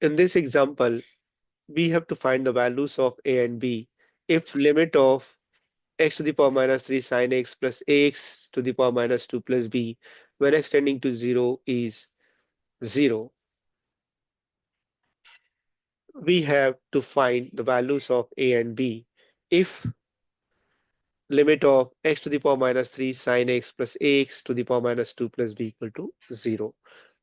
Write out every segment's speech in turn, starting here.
In this example, we have to find the values of a and b if limit of x to the power minus 3 sine x plus ax to the power minus 2 plus b when x tending to 0 is 0. We have to find the values of a and b if limit of x to the power minus 3 sine x plus ax to the power minus 2 plus b equal to 0.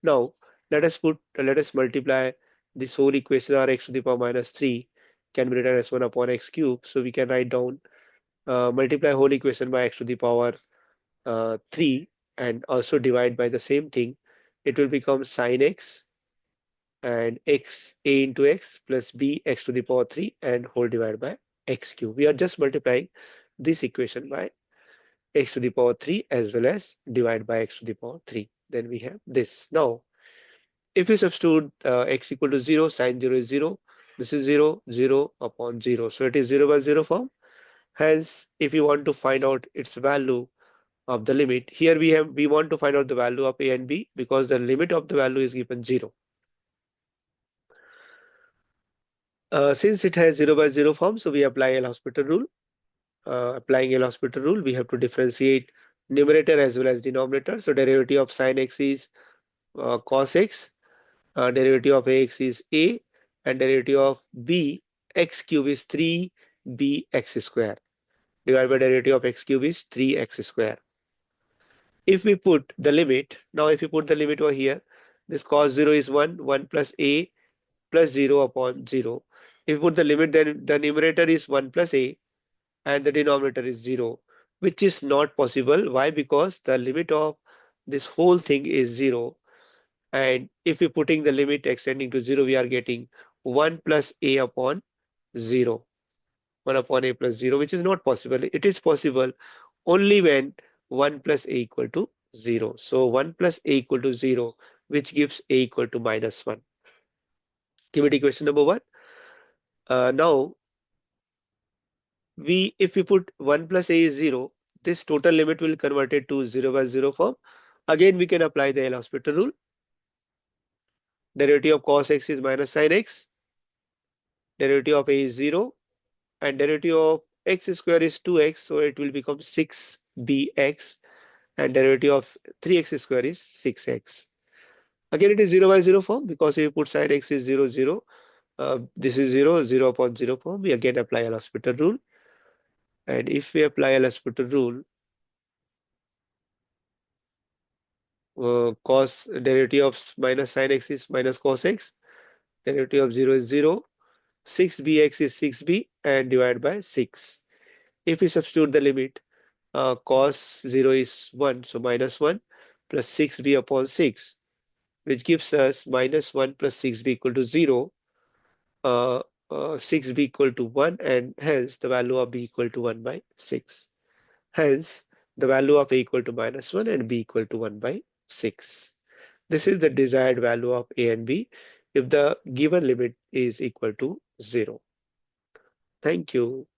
Now let us multiply this whole equation, or x to the power minus 3 can be written as 1 upon x cube. So we can write down multiply whole equation by x to the power 3 and also divide by the same thing. It will become sine x and x a into x plus b x to the power 3 and whole divided by x cube. We are just multiplying this equation by x to the power 3 as well as divide by x to the power 3. Then we have this. Now, if we substitute x equal to 0, sine 0 is 0. This is 0, 0 upon 0. So it is 0 by 0 form. Hence, if you want to find out its value of the limit, here we want to find out the value of a and b because the limit of the value is given 0. Since it has 0 by 0 form, so we apply L'Hospital rule. Applying L'Hospital rule, we have to differentiate numerator as well as denominator. So derivative of sine x is cos x, derivative of ax is a, and derivative of b x cube is 3bx square. Divided by derivative of x cube is 3x square. If we put the limit, now if we put the limit over here, this cos 0 is 1, 1 plus a plus 0 upon 0. If we put the limit, then the numerator is 1 plus a and the denominator is 0, which is not possible. Why? Because the limit of this whole thing is 0. And if we're putting the limit extending to 0, we are getting 1 plus a upon 0. 1 upon a plus 0, which is not possible. It is possible only when 1 plus a equal to 0. So 1 plus a equal to 0, which gives a equal to minus 1. Give it equation number 1. Now, if we put 1 plus a is 0, this total limit will convert it to 0 by 0 form. Again, we can apply the L'Hospital rule. Derivative of cos x is minus sin x. Derivative of a is 0. And derivative of x square is 2x, so it will become 6bx. And derivative of 3x square is 6x. Again, it is 0 by 0 form because if you put sin x is 0, 0. This is 0, 0 upon 0 form. We again apply L'Hospital rule. And if we apply L'Hospital rule, cos derivative of minus sin x is minus cos x. Derivative of 0 is 0. 6bx is 6b and divided by 6. If we substitute the limit, cos 0 is 1, so minus 1 plus 6b upon 6, which gives us minus 1 plus 6b equal to 0, 6b equal to 1, and hence the value of b equal to 1 by 6. Hence, the value of a equal to minus 1 and b equal to 1 by 6. This is the desired value of a and b if the given limit is equal to 0. Thank you.